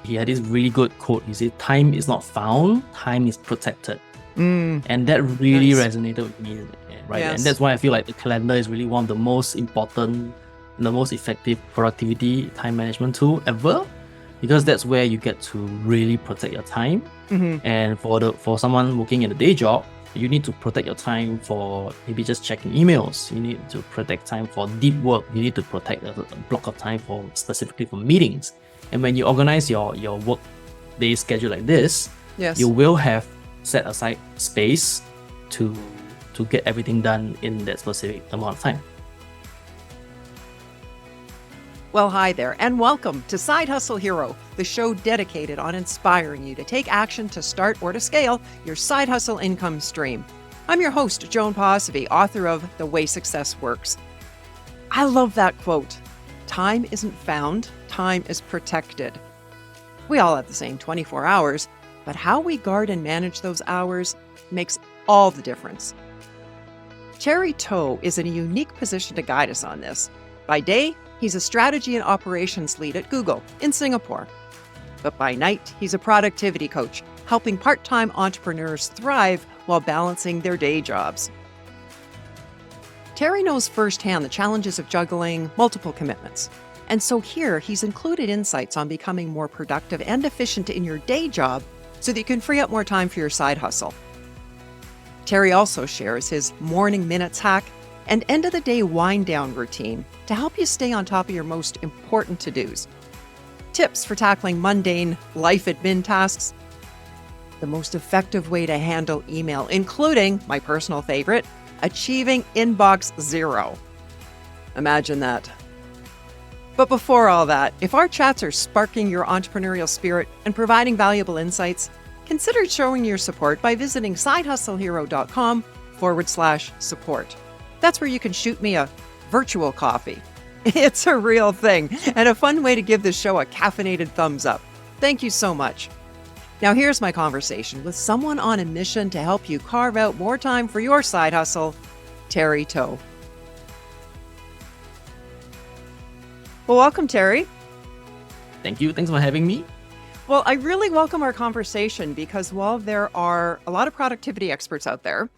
He had this really good quote. He said, "Time is not found, time is protected." And that really resonated with me, right? Yes. And that's why I feel like the calendar is really one of the most important, the most effective productivity time management tool ever, because that's where you get to really protect your time. And for someone working in a day job, you need to protect your time for maybe just checking emails. You need to protect time for deep work. You need to protect a block of time for specifically for meetings. And when you organize your work day schedule like this, you will have set aside space to get everything done in that specific amount of time. Well, hi there, and welcome to Side Hustle Hero, the show dedicated on inspiring you to take action to start or to scale your side hustle income stream. I'm your host, Joan, author of The Way Success Works. I love that quote. Time isn't found, time is protected. We all have the same 24 hours, but how we guard and manage those hours makes all the difference. Terry To is in a unique position to guide us on this. By day, he's a strategy and operations lead at Google in Singapore. But by night, he's a productivity coach, helping part-time entrepreneurs thrive while balancing their day jobs. Terry knows firsthand the challenges of juggling multiple commitments. And so here, he's included insights on becoming more productive and efficient in your day job so that you can free up more time for your side hustle. Terry also shares his morning minutes hack and end-of-the-day wind-down routine to help you stay on top of your most important to-dos. Tips for tackling mundane life admin tasks, the most effective way to handle email, including, my personal favorite, achieving inbox zero. Imagine that. But before all that, if our chats are sparking your entrepreneurial spirit and providing valuable insights, consider showing your support by visiting sidehustlehero.com/support. That's where you can shoot me a virtual coffee. It's a real thing and a fun way to give this show a caffeinated thumbs up. Thank you so much. Now here's my conversation with someone on a mission to help you carve out more time for your side hustle, Terry To. Well, welcome, Terry. Thank you. Thanks for having me. Well, I really welcome our conversation because while there are a lot of productivity experts out there,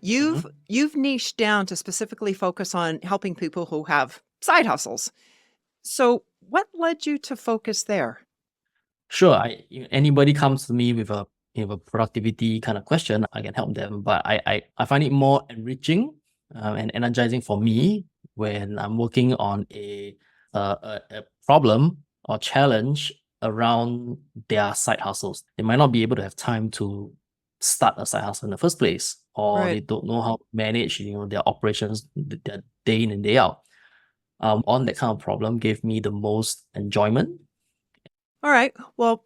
you've niched down to specifically focus on helping people who have side hustles. So what led you to focus there? Sure. Anybody comes to me with a productivity kind of question, I can help them. But I find it more enriching and energizing for me when I'm working on a problem or challenge around their side hustles. They might not be able to have time to start a side hustle in the first place, or they don't know how to manage their operations, their day in and day out. On that kind of problem gave me the most enjoyment. All right. Well,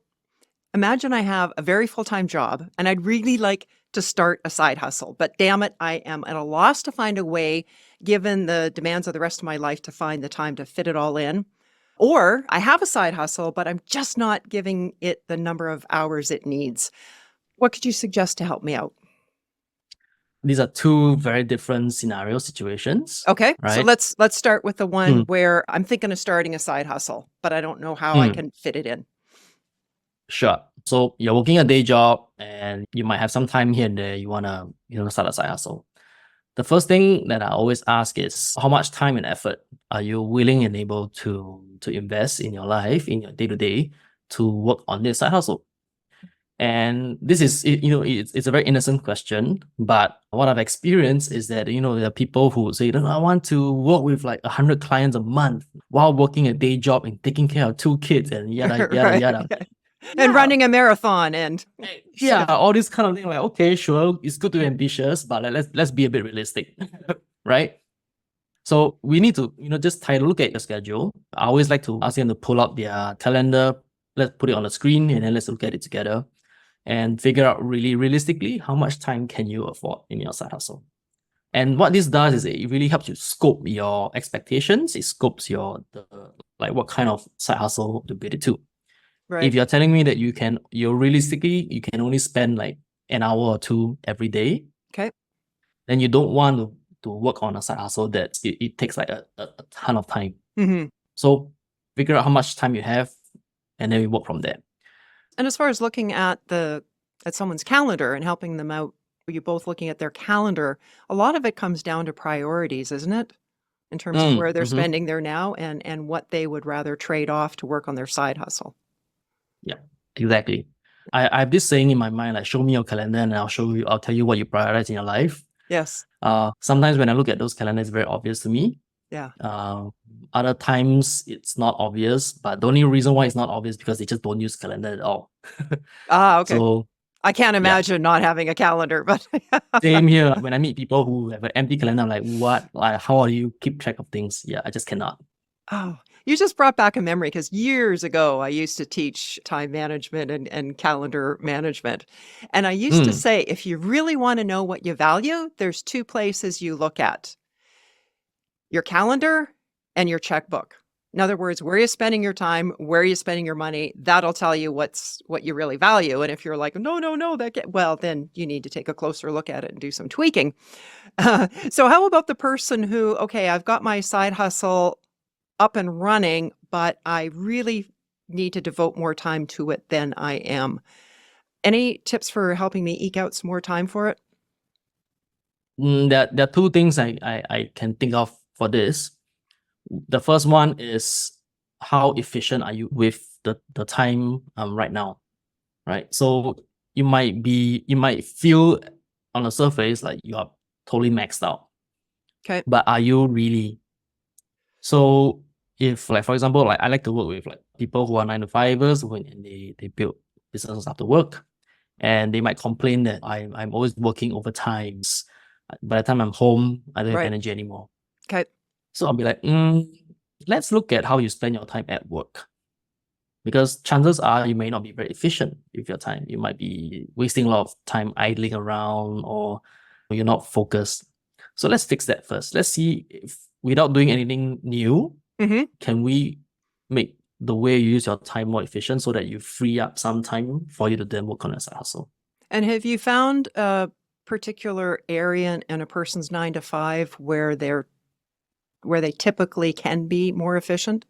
imagine I have a very full-time job and I'd really like to start a side hustle, but damn it, I am at a loss to find a way, given the demands of the rest of my life, to find the time to fit it all in. Or I have a side hustle, but I'm just not giving it the number of hours it needs. What could you suggest to help me out? These are two very different scenario situations. Okay, right? so let's start with the one where I'm thinking of starting a side hustle, but I don't know how I can fit it in. Sure. So you're working a day job and you might have some time here and there. You want to start a side hustle. The first thing that I always ask is, how much time and effort are you willing and able to invest in your life, in your day-to-day, to work on this side hustle? And this is, it's a very innocent question, but what I've experienced is that, there are people who say, I want to work with like 100 clients a month while working a day job and taking care of 2 kids and yada, yada, yada. And running a marathon and all this kind of thing. Like, okay, sure, it's good to be ambitious, but let's be a bit realistic, right? So we need to, just try to look at your schedule. I always like to ask them to pull up their calendar. Let's put it on the screen and then let's look at it together and figure out really realistically how much time can you afford in your side hustle. And what this does is it really helps you scope your expectations. It scopes what kind of side hustle to build it to. Right. If you're telling me that you can only spend like an hour or 2 every day, okay, then you don't want to work on a side hustle that it takes like a ton of time. So figure out how much time you have and then we work from there. And as far as looking at someone's calendar and helping them out, you both looking at their calendar, a lot of it comes down to priorities, isn't it? In terms of where they're Mm-hmm. spending their now and what they would rather trade off to work on their side hustle. Yeah, exactly. I have this saying in my mind, like, show me your calendar and I'll tell you what you prioritize in your life. Yes. Sometimes when I look at those calendars, it's very obvious to me. Yeah. Other times it's not obvious, but the only reason why it's not obvious is because they just don't use calendar at all. Okay. So I can't imagine not having a calendar, but same here. When I meet people who have an empty calendar, I'm like, what? Like, how do you keep track of things? Yeah, I just cannot. Oh, you just brought back a memory because years ago I used to teach time management and calendar management. And I used to say, if you really want to know what you value, there's two places you look at: your calendar and your checkbook. In other words, where are you spending your time? Where are you spending your money? That'll tell you what you really value. And if you're like, no, well, then you need to take a closer look at it and do some tweaking. So how about the person who, okay, I've got my side hustle up and running, but I really need to devote more time to it than I am. Any tips for helping me eke out some more time for it? There are two things I can think of for this. The first one is, how efficient are you with the time right now, right? So you might feel on the surface like you are totally maxed out. Okay. But are you really? So if, like, for example, like, I like to work with like people who are 9-to-5ers and they build businesses after work, and they might complain that I'm always working overtime. By the time I'm home, I don't have energy anymore. Okay. So I'll be like, let's look at how you spend your time at work. Because chances are you may not be very efficient with your time. You might be wasting a lot of time idling around, or you're not focused. So let's fix that first. Let's see if, without doing anything new, can we make the way you use your time more efficient so that you free up some time for you to then work on your side hustle. And have you found a particular area in a person's 9-to-5 where they typically can be more efficient?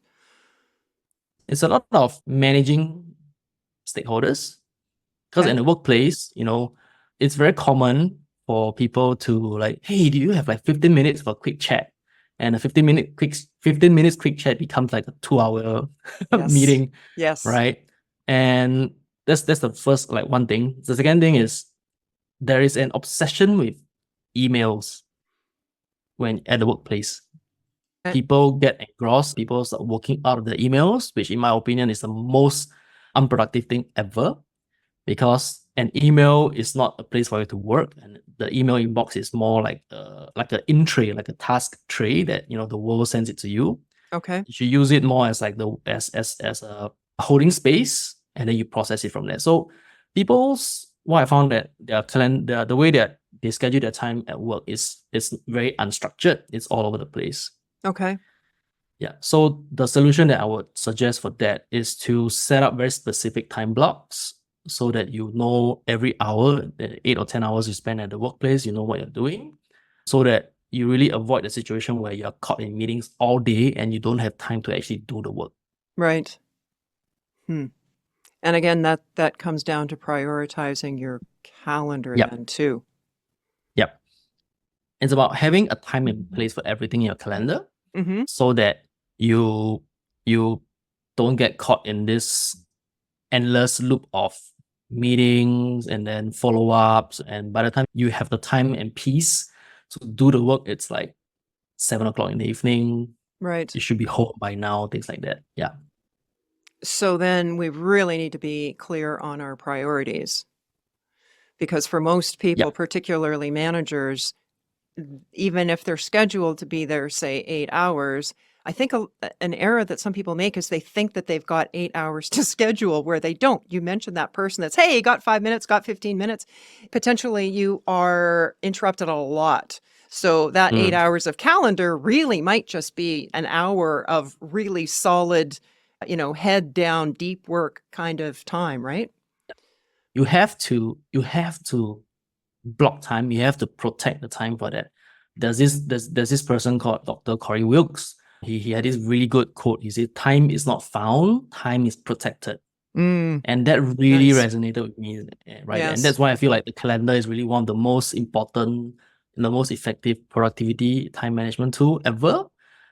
It's a lot of managing stakeholders, because in the workplace, it's very common for people to like, hey, do you have like 15 minutes for a quick chat? And a 15 minutes quick chat becomes like a 2-hour meeting. Yes. Right. And that's the first, like, one thing. The second thing is, there is an obsession with emails when at the workplace. People get engrossed, people start working out of the emails, which in my opinion is the most unproductive thing ever, because an email is not a place for you to work, and the email inbox is more like an in tray, like a task tray that the world sends it to you. Okay. You should use it more as like as a holding space, and then you process it from there. So what I found that the way that they schedule their time at work is very unstructured. It's all over the place. Okay. Yeah. So the solution that I would suggest for that is to set up very specific time blocks, so that every hour, the 8 or 10 hours you spend at the workplace, you know what you're doing, so that you really avoid the situation where you're caught in meetings all day and you don't have time to actually do the work. Right. And again, that comes down to prioritizing your calendar then too. Yep. It's about having a time and place for everything in your calendar, so that you don't get caught in this endless loop of meetings and then follow-ups. And by the time you have the time and peace to do the work, it's like 7 o'clock in the evening. Right. You should be home by now, things like that. Yeah. So then we really need to be clear on our priorities, because for most people, particularly managers, even if they're scheduled to be there, say 8 hours, I think an error that some people make is they think that they've got 8 hours to schedule, where they don't. You mentioned that person that's, hey, got 5 minutes, got 15 minutes. Potentially you are interrupted a lot. So that 8 hours of calendar really might just be an hour of really solid, head down, deep work kind of time, right? You have to block time. You have to protect the time for that. There's this person called Dr. Corey Wilkes. He had this really good quote. He said, time is not found, time is protected. And that really Nice. resonated with me, right? And Yes. that's why I feel like the calendar is really one of the most important and the most effective productivity time management tool ever,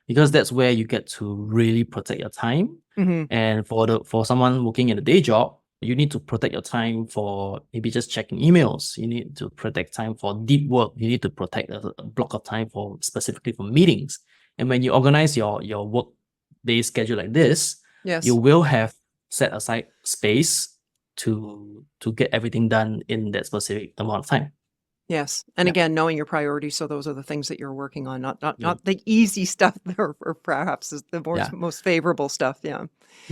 because that's where you get to really protect your time. And for someone working in a day job, you need to protect your time for maybe just checking emails. You need to protect time for deep work. You need to protect a block of time for specifically for meetings. And when you organize your work day schedule like this, Yes. you will have set aside space to get everything done in that specific amount of time. Yes. And Yeah. again, knowing your priorities. So those are the things that you're working on, not Yeah. the easy stuff or perhaps is the Yeah. most favorable stuff. Yeah.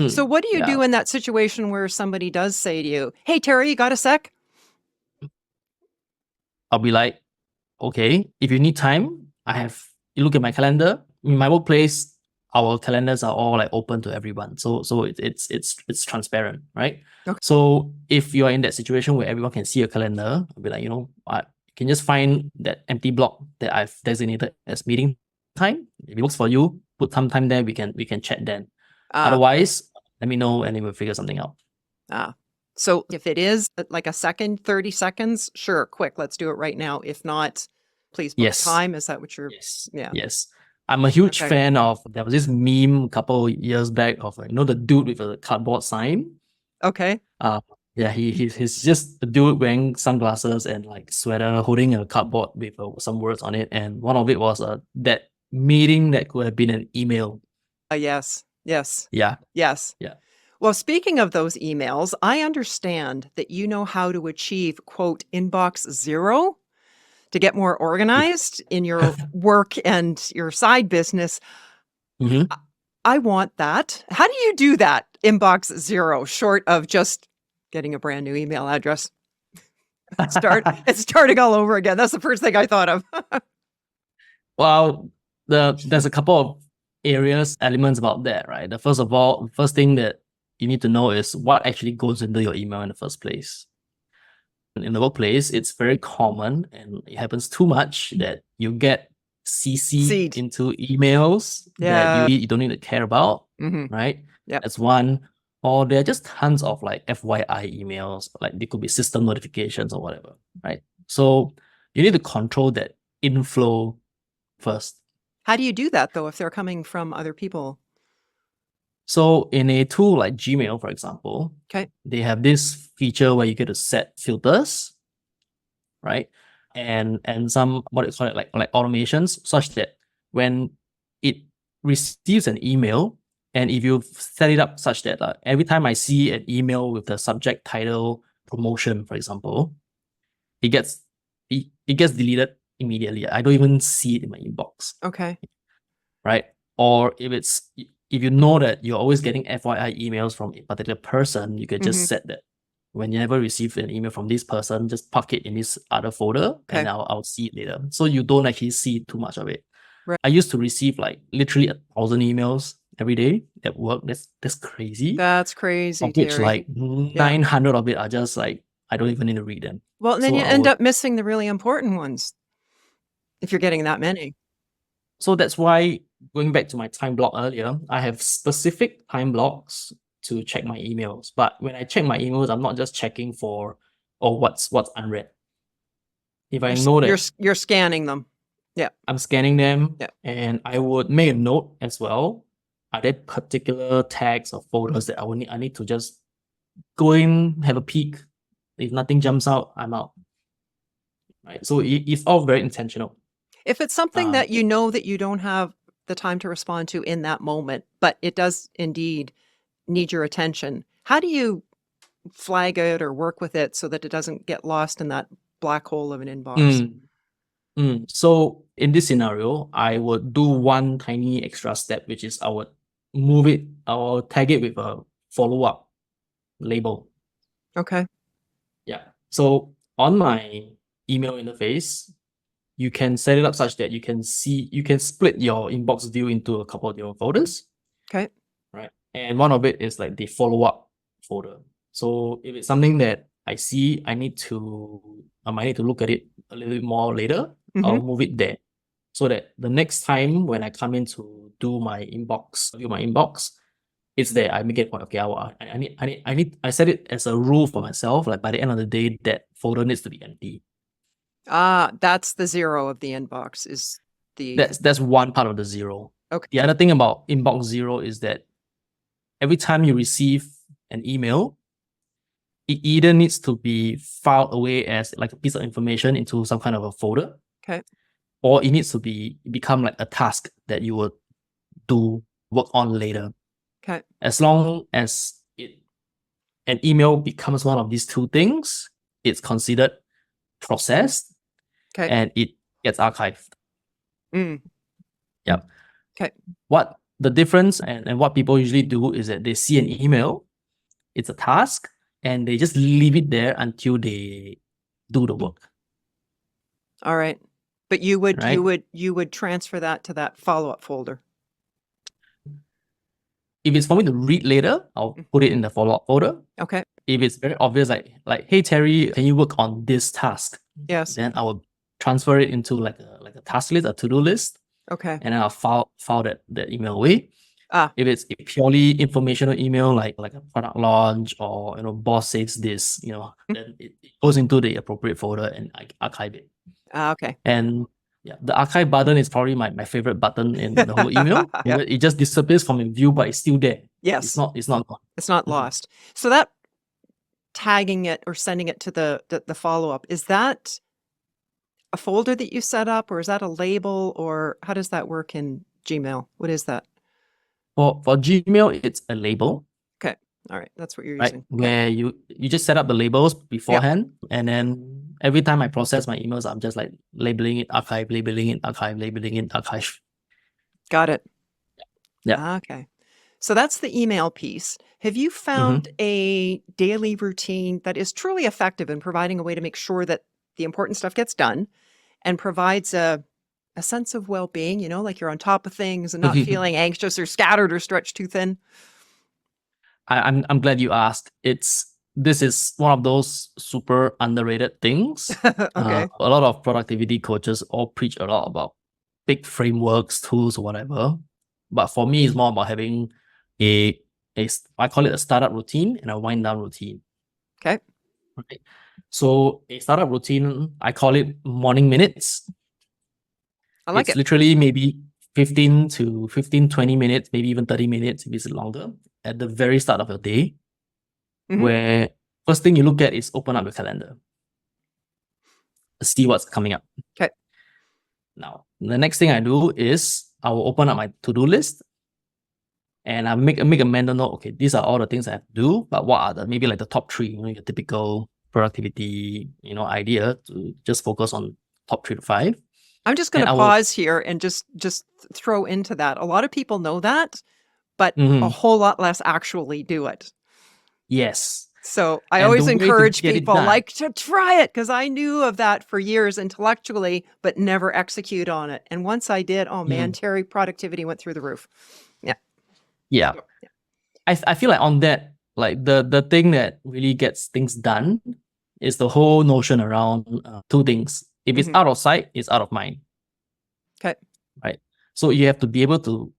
So Hmm. what do you Yeah. do in that situation where somebody does say to you, "Hey, Terry, you got a sec?" I'll be like, okay, if you need time, you look at my calendar. In my workplace, our calendars are all like open to everyone. So it's transparent, right? Okay. So if you are in that situation where everyone can see your calendar, I'll be like, you can just find that empty block that I've designated as meeting time. If it works for you, put some time there, we can chat then. Otherwise, let me know and then we'll figure something out. So if it is like a second, 30 seconds, sure, quick, let's do it right now. If not, please book Yes. time. Is that what you're? Yes. Yeah. Yes. I'm a huge Okay. fan of, there was this meme a couple years back of the dude with a cardboard sign. Okay. Yeah, he's just a dude wearing sunglasses and like sweater, holding a cardboard with some words on it, and one of it was that meeting that could have been an email. Yes. Yes. Yeah. Yes. Yeah. Well, speaking of those emails, I understand that you know how to achieve, quote, inbox zero to get more organized in your work and your side business. Mm-hmm. I want that. How do you do that, inbox zero, short of just getting a brand new email address? It's starting all over again. That's the first thing I thought of. Well, there's a couple of elements about that, right? The first thing that you need to know is what actually goes into your email in the first place. In the workplace, it's very common and it happens too much that you get CC'd into emails that you don't need to care about, right? Yep. That's one. Or there are just tons of like FYI emails, like they could be system notifications or whatever, right? So you need to control that inflow first. How do you do that though, if they're coming from other people? So in a tool like Gmail, for example, Okay. they have this feature where you get to set filters, right? And some what do you call it, like automations, such that when it receives an email, and if you set it up such that every time I see an email with the subject title promotion, for example, it gets deleted immediately. I don't even see it in my inbox. Okay. Right? Or if you know that you're always getting FYI emails from a particular person, you could just set that when you ever receive an email from this person, just park it in this other folder and I'll see it later. So you don't actually see too much of it. Right. I used to receive like literally 1,000 emails every day at work. That's crazy. That's crazy, of which Terry. like 900 of it are just like, I don't even need to read them. Well, and then you end up missing the really important ones if you're getting that many. So that's why, going back to my time block earlier, I have specific time blocks to check my emails. But when I check my emails, I'm not just checking for, what's unread. If I know that you're scanning them. Yeah. I'm scanning them. Yeah. And I would make a note as well. Are there particular tags or folders that I need to just go in, have a peek. If nothing jumps out, I'm out. Right. So it's all very intentional. If it's something that you know that you don't have the time to respond to in that moment, but it does indeed need your attention, how do you flag it or work with it so that it doesn't get lost in that black hole of an inbox? So in this scenario, I would do one tiny extra step, which is I will tag it with a follow-up label. Okay. Yeah. So on my email interface, you can set it up such that you can split your inbox view into a couple of different folders. Okay. Right. And one of it is like the follow-up folder. So if it's something that I see, I might need to look at it a little bit more later. I'll move it there, so that the next time when I come in to view my inbox, it's there. I make it point. Okay, I set it as a rule for myself. Like by the end of the day, that folder needs to be empty. That's the zero of the inbox is the... That's one part of the zero. Okay. The other thing about inbox zero is that every time you receive an email, it either needs to be filed away as like a piece of information into some kind of a folder. Okay. Or it needs to become like a task that you would work on later. Okay. As long as an email becomes one of these two things, it's considered processed. Okay. And it gets archived. Yep. Okay. What the difference and what people usually do is that they see an email, it's a task, and they just leave it there until they do the work. All right. But you would transfer that to that follow-up folder. If it's for me to read later, I'll put it in the follow-up folder. Okay. If it's very obvious, like, hey Terry, can you work on this task? Yes. Then I will transfer it into like a task list, a to-do list. Okay. And then I'll file that email away. If it's a purely informational email, like a product launch or boss says this, then it goes into the appropriate folder and I archive it. Okay. And yeah, the archive button is probably my favorite button in the whole email. Yep. It just disappears from your view, but it's still there. Yes. It's not gone. It's not lost. So that tagging it or sending it to the follow-up, is that a folder that you set up, or is that a label, or how does that work in Gmail? What is that? For Gmail, it's a label. Okay. All right. That's what you're right? using. Where you just set up the labels beforehand, and then every time I process my emails, I'm just like labeling it archive, labeling it archive, labeling it archive. Got it. Yeah. Okay. So that's the email piece. Have you found a daily routine that is truly effective in providing a way to make sure that the important stuff gets done and provides a sense of well-being, like you're on top of things and not feeling anxious or scattered or stretched too thin? I'm glad you asked. This is one of those super underrated things. Okay. A lot of productivity coaches all preach a lot about big frameworks, tools, or whatever. But for me, it's more about having I call it a startup routine and a wind down routine. Okay. Right. So a startup routine, I call it morning minutes. I like it's it. Literally maybe 20 minutes, maybe even 30 minutes if it's longer, at the very start of your day, where first thing you look at is open up your calendar. See what's coming up. Okay. Now, the next thing I do is I will open up my to-do list and I make a mental note. Okay, these are all the things I have to do, but what are maybe like the top three, your typical productivity, idea to just focus on top 3 to 5. I'm just going to pause here and just throw into that. A lot of people know that, but a whole lot less actually do it. Yes. So I always encourage people to try it, because I knew of that for years intellectually, but never execute on it. And once I did, oh man, Terry, productivity went through the roof. Yeah. I feel like on that, like the thing that really gets things done is the whole notion around two things. If it's out of sight, it's out of mind. Okay. Right. So you have to be able to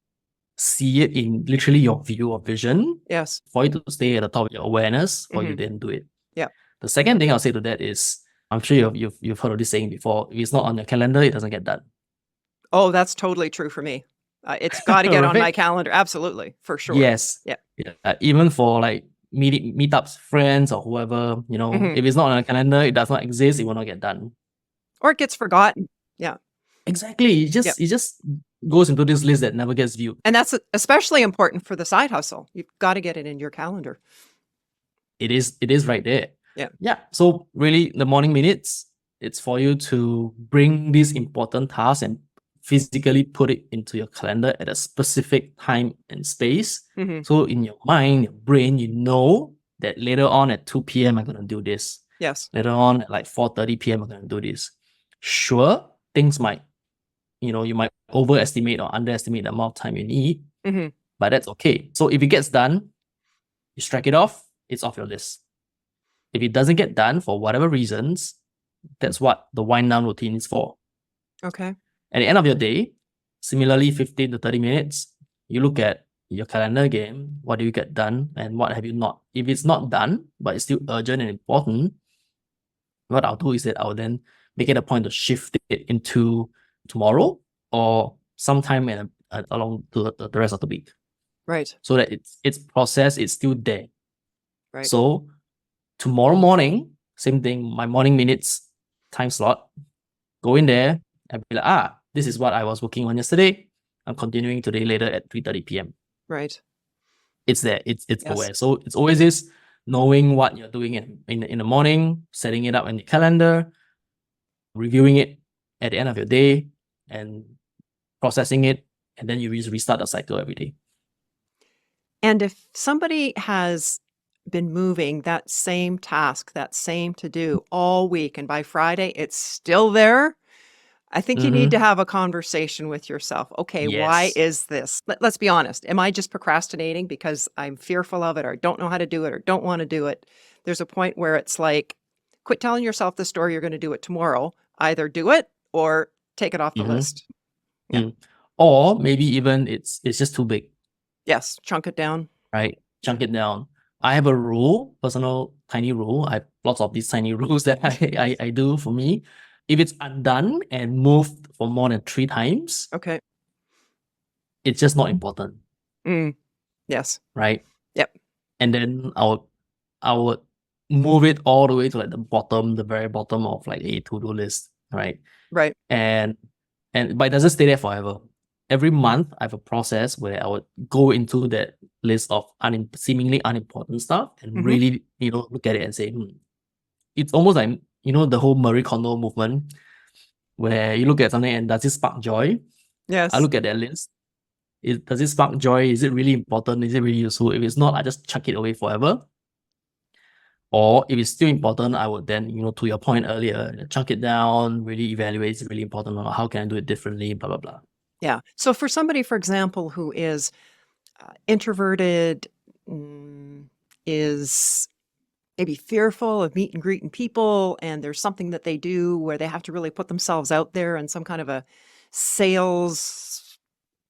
see it in literally your view or vision. Yes. For you to stay at the top of your awareness, or you didn't do it. Yeah. The second thing I'll say to that is, I'm sure you've heard of this saying before. If it's not on your calendar, it doesn't get done. Oh, that's totally true for me. It's got to get on my calendar. Absolutely. For sure. Yes. Yeah. Even for like meetups, friends, or whoever, if it's not on a calendar, it does not exist, it will not get done. Or it gets forgotten. Yeah. Exactly. It just goes into this list that never gets viewed. And that's especially important for the side hustle. You've got to get it in your calendar. It is right there. Yeah. Yeah. So really, the morning minutes, it's for you to bring these important tasks and physically put it into your calendar at a specific time and space. So in your mind, your brain, you know that later on at 2 p.m. I'm going to do this. Yes. Later on at like 4:30 p.m. I'm going to do this. Sure, things might, you might overestimate or underestimate the amount of time you need, but that's okay. So if it gets done, you strike it off, it's off your list. If it doesn't get done for whatever reasons, that's what the wind down routine is for. Okay. At the end of your day, similarly, 15 to 30 minutes, you look at your calendar again. What do you get done and what have you not? If it's not done, but it's still urgent and important, what I'll do is that I'll then make it a point to shift it into tomorrow or sometime along the rest of the week. Right. So that it's processed, it's still there. Right. So tomorrow morning, same thing, my morning minutes time slot, go in there and be like, this is what I was working on yesterday. I'm continuing today later at 3:30 p.m. Right. It's there. It's Yes. aware. So it's always this knowing what you're doing in the morning, setting it up in the calendar, reviewing it at the end of your day, and processing it, and then you restart the cycle every day. And if somebody has been moving that same task, that same to-do all week, and by Friday it's still there, I think you need to have a conversation with yourself. Okay, why Yes. is this? Let's be honest. Am I just procrastinating because I'm fearful of it or don't know how to do it or don't want to do it? There's a point where it's like, quit telling yourself the story you're going to do it tomorrow. Either do it or take it off the list. Yeah. Or maybe even it's just too big. Yes, chunk it down. Right? Chunk it down. I have a rule, personal tiny rule. I have lots of these tiny rules that I do for me. If it's undone and moved for more than 3 times, Okay. it's just not important. Yes. Right? Yep. And then I would move it all the way to like the very bottom of like a to-do list. Right? Right. But it doesn't stay there forever. Every month, I have a process where I would go into that list of seemingly unimportant stuff and really, look at it and say, it's almost like, the whole Marie Kondo movement, where you look at something and does it spark joy? Yes. I look at that list. Does it spark joy? Is it really important? Is it really useful? If it's not, I just chuck it away forever. Or if it's still important, I would then, to your point earlier, chunk it down, really evaluate, is it really important, or how can I do it differently, blah, blah, blah. Yeah. So for somebody, for example, who is introverted, is maybe fearful of meet and greeting people, and there's something that they do where they have to really put themselves out there in some kind of a sales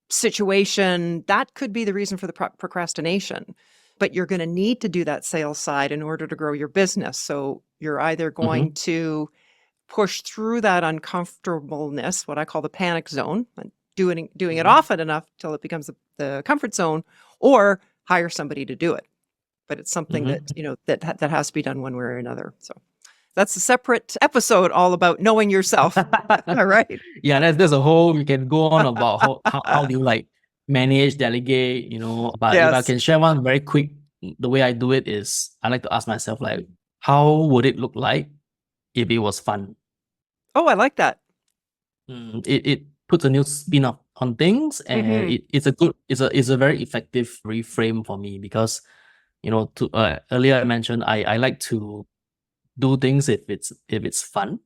situation, that could be the reason for the procrastination. But you're going to need to do that sales side in order to grow your business. So you're either going to push through that uncomfortableness, what I call the panic zone, and doing it often enough till it becomes the comfort zone, or hire somebody to do it. But it's something that, that has to be done one way or another. So that's a separate episode all about knowing yourself. All right. Yeah, there's a whole, we can go on about how do you like manage, delegate, but if I can share one very quick, the way I do it is I like to ask myself, like, how would it look like if it was fun? Oh, I like that. It puts a new spin on things, and it's a very effective reframe for me because, earlier I mentioned I like to do things if it's fun.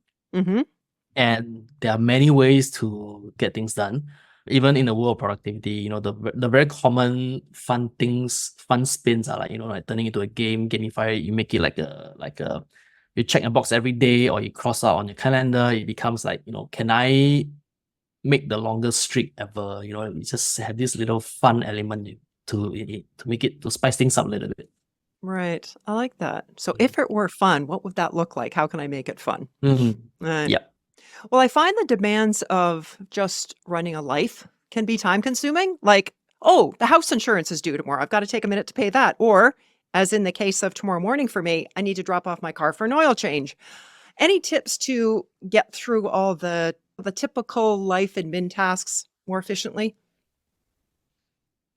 And there are many ways to get things done. Even in the world of productivity, the very common fun spins are like turning into a game, gamify it. You make it like a you check a box every day, or you cross out on your calendar. It becomes like, can I make the longest streak ever? You just have this little fun element to make it, to spice things up a little bit. Right. I like that. So if it were fun, what would that look like? How can I make it fun? Yeah. Well, I find the demands of just running a life can be time consuming. Like, oh, the house insurance is due tomorrow. I've got to take a minute to pay that. Or, as in the case of tomorrow morning for me, I need to drop off my car for an oil change. Any tips to get through all the typical life admin tasks more efficiently?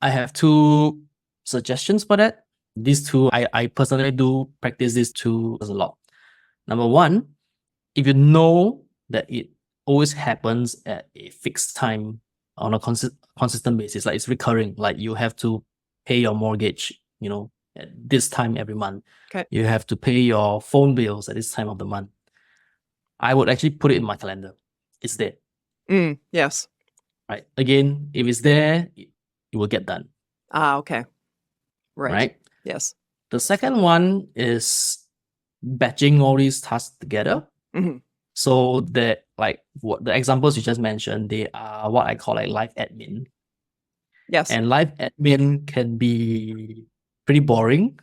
I have 2 suggestions for that. These 2, I personally do practice these 2 a lot. Number 1, if you know that it always happens at a fixed time on a consistent basis, like it's recurring, like you have to pay your mortgage, at this time every month. Okay. You have to pay your phone bills at this time of the month. I would actually put it in my calendar. It's there. Yes. Right. Again, if it's there, it will get done. Okay. Right. Yes. The second one is batching all these tasks together. So that, like, what the examples you just mentioned, they are what I call like life admin. Yes. And life admin can be pretty boring,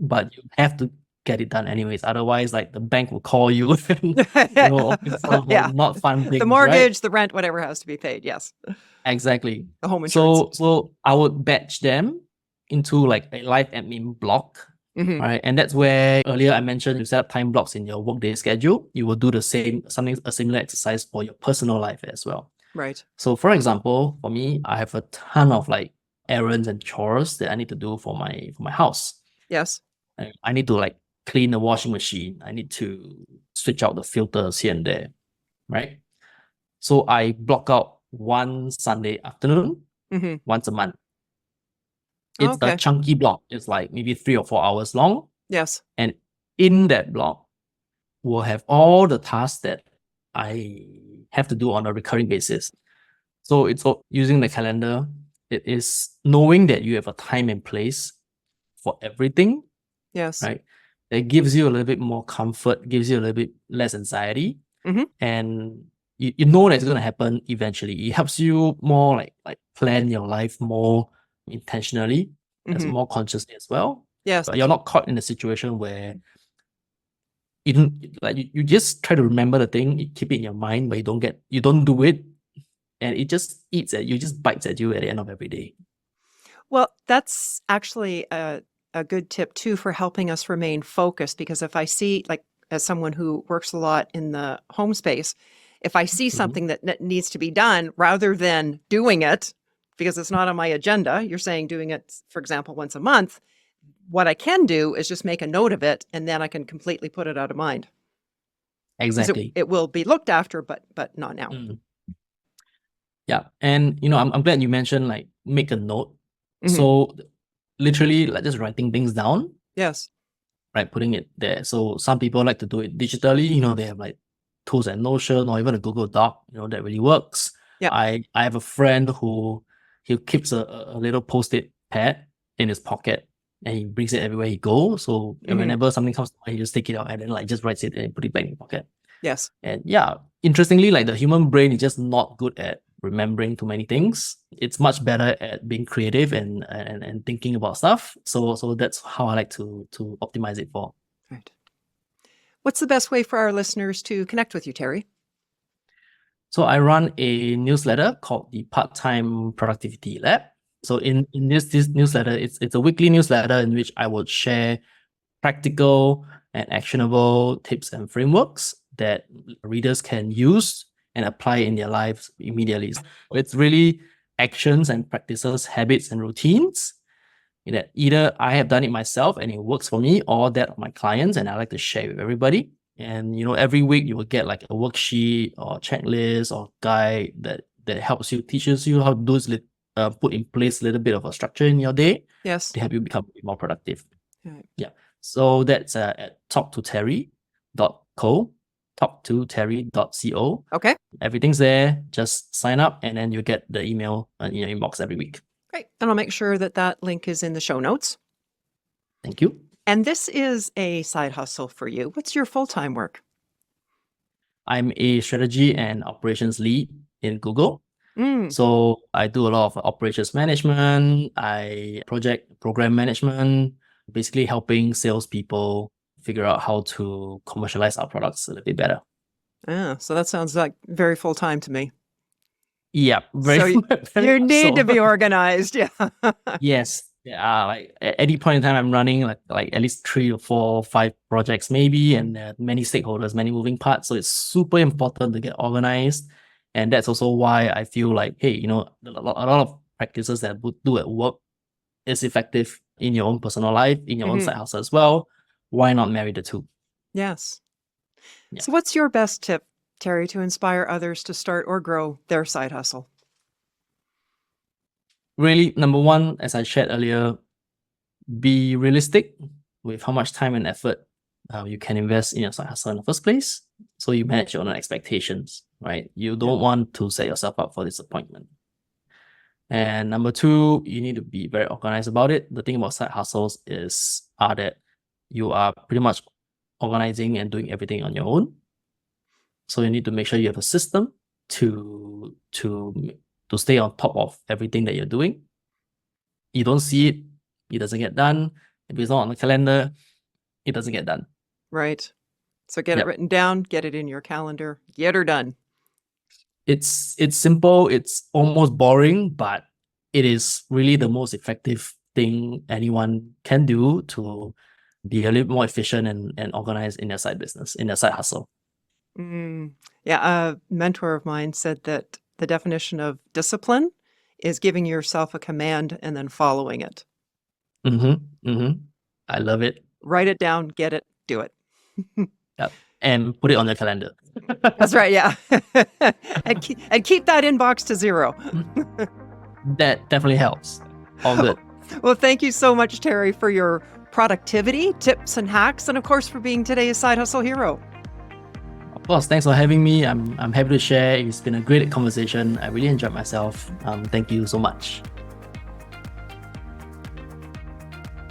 but you have to get it done anyways. Otherwise, like the bank will call you and all this sort of Yeah. not fun things, The right? mortgage, the rent, whatever has to be paid. Yes. Exactly. The home insurance. So I would batch them into like a life admin block. Right. And that's where earlier I mentioned you set up time blocks in your workday schedule. You will do the same, a similar exercise for your personal life as well. Right. So for example, for me, I have a ton of like errands and chores that I need to do for my house. Yes. I need to like clean the washing machine. I need to switch out the filters here and there. Right. So I block out one Sunday afternoon once a month. It's a chunky block. It's like maybe 3 or 4 hours long. Yes. And in that block, we'll have all the tasks that I have to do on a recurring basis. So it's using the calendar. It is knowing that you have a time and place for everything. Yes. Right. It gives you a little bit more comfort, gives you a little bit less anxiety. And you know that it's going to happen eventually. It helps you more like plan your life more intentionally, as more consciously as well. Yes. But you're not caught in a situation where you don't like you just try to remember the thing, you keep it in your mind, but you don't do it, and it just bites at you at the end of every day. Well, that's actually a good tip too for helping us remain focused, because if I see, like, as someone who works a lot in the home space, if I see something that needs to be done, rather than doing it because it's not on my agenda, you're saying doing it, for example, once a month, what I can do is just make a note of it, and then I can completely put it out of mind. Exactly. It will be looked after, but not now. Yeah. And I'm glad you mentioned like make a note. So literally like just writing things down. Yes. Right, putting it there. So some people like to do it digitally. They have like tools like Notion or even a Google Doc, that really works. Yeah. I have a friend who he keeps a little post-it pad in his pocket and he brings it everywhere he goes. So whenever something comes to mind, he just take it out and then like just writes it and put it back in the pocket. Yes. And yeah, interestingly, like the human brain is just not good at remembering too many things. It's much better at being creative and thinking about stuff. So that's how I like to optimize it for. Right. What's the best way for our listeners to connect with you, Terry? So I run a newsletter called the Part-Time Productivity Lab. So in this newsletter, it's a weekly newsletter in which I would share practical and actionable tips and frameworks that readers can use and apply in their lives immediately. It's really actions and practices, habits and routines that either I have done it myself and it works for me, or that of my clients and I like to share with everybody. And every week you will get like a worksheet or checklist or guide that helps you, teaches you how to do put in place a little bit of a structure in your day. Yes. To help you become more productive. Right. Yeah. So that's at talktoterry.co, talktoterry.co. Okay. Everything's there. Just sign up and then you get the email in your inbox every week. Great. And I'll make sure that link is in the show notes. Thank you. And this is a side hustle for you. What's your full-time work? I'm a strategy and operations lead in Google. So I do a lot of operations management, program management, basically helping salespeople figure out how to commercialize our products a little bit better. So that sounds like very full-time to me. Yeah, very. So you need to be organized. Yeah. Yes. Yeah. Like at any point in time, I'm running like at least 3 or 4 or 5 projects maybe, and many stakeholders, many moving parts. So it's super important to get organized. And that's also why I feel like, hey, a lot of practices that would do at work is effective in your own personal life, in your own side hustle as well. Why not marry the two? Yes. Yeah. So what's your best tip, Terry, to inspire others to start or grow their side hustle? Really, number one, as I shared earlier, be realistic with how much time and effort you can invest in your side hustle in the first place. So you manage your own expectations, right? You don't want to set yourself up for disappointment. And number two, you need to be very organized about it. The thing about side hustles are that you are pretty much organizing and doing everything on your own. So you need to make sure you have a system to stay on top of everything that you're doing. You don't see it, it doesn't get done. If it's not on the calendar, it doesn't get done. Right. So get it written down, get it in your calendar, get her done. It's simple, it's almost boring, but it is really the most effective thing anyone can do to be a little more efficient and organized in their side business, in their side hustle. Yeah, a mentor of mine said that the definition of discipline is giving yourself a command and then following it. I love it. Write it down, get it, do it. Yep. And put it on your calendar. That's right, yeah. and keep that inbox to 0. That definitely helps. All good. Well, thank you so much, Terry, for your productivity, tips and hacks, and of course for being today's Side Hustle hero. Of course, thanks for having me. I'm happy to share. It's been a great conversation. I really enjoyed myself. Thank you so much.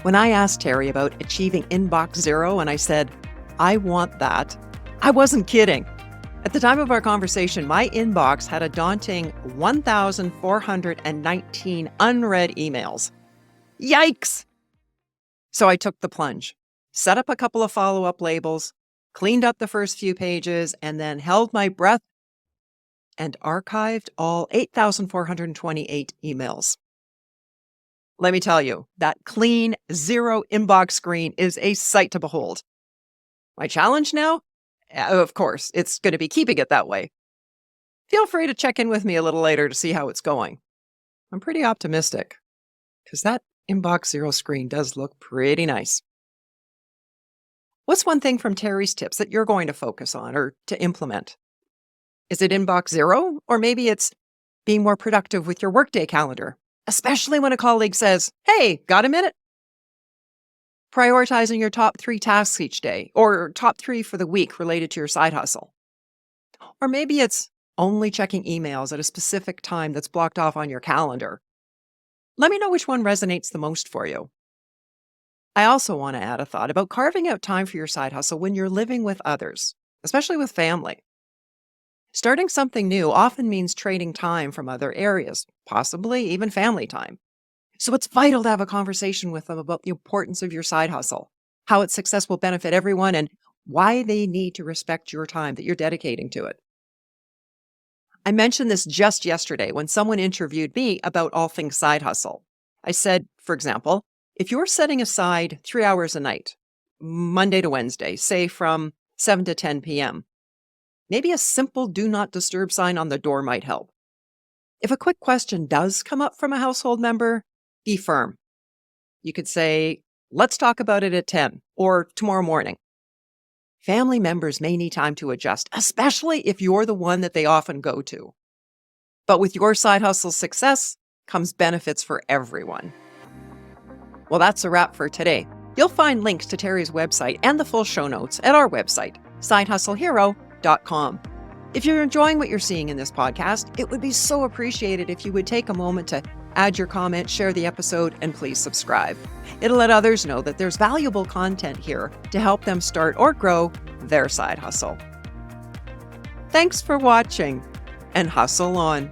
When I asked Terry about achieving inbox 0 and I said, I want that, I wasn't kidding. At the time of our conversation, my inbox had a daunting 1,419 unread emails. Yikes! So I took the plunge, set up a couple of follow-up labels, cleaned up the first few pages, and then held my breath and archived all 8,428 emails. Let me tell you, that clean 0 inbox screen is a sight to behold. My challenge now? Of course, it's going to be keeping it that way. Feel free to check in with me a little later to see how it's going. I'm pretty optimistic because that inbox 0 screen does look pretty nice. What's one thing from Terry's tips that you're going to focus on or to implement? Is it inbox 0? Or maybe it's being more productive with your workday calendar, especially when a colleague says, hey, got a minute? Prioritizing your top 3 tasks each day or top 3 for the week related to your side hustle. Or maybe it's only checking emails at a specific time that's blocked off on your calendar. Let me know which one resonates the most for you. I also want to add a thought about carving out time for your side hustle when you're living with others, especially with family. Starting something new often means trading time from other areas, possibly even family time. So it's vital to have a conversation with them about the importance of your side hustle, how its success will benefit everyone, and why they need to respect your time that you're dedicating to it. I mentioned this just yesterday when someone interviewed me about all things side hustle. I said, for example, if you're setting aside 3 hours a night, Monday to Wednesday, say from 7 to 10 p.m., maybe a simple do not disturb sign on the door might help. If a quick question does come up from a household member, be firm. You could say, let's talk about it at 10 or tomorrow morning. Family members may need time to adjust, especially if you're the one that they often go to. But with your side hustle success comes benefits for everyone. Well, that's a wrap for today. You'll find links to Terry's website and the full show notes at our website, sidehustlehero.com. If you're enjoying what you're seeing in this podcast, it would be so appreciated if you would take a moment to add your comment, share the episode, and please subscribe. It'll let others know that there's valuable content here to help them start or grow their side hustle. Thanks for watching, and hustle on.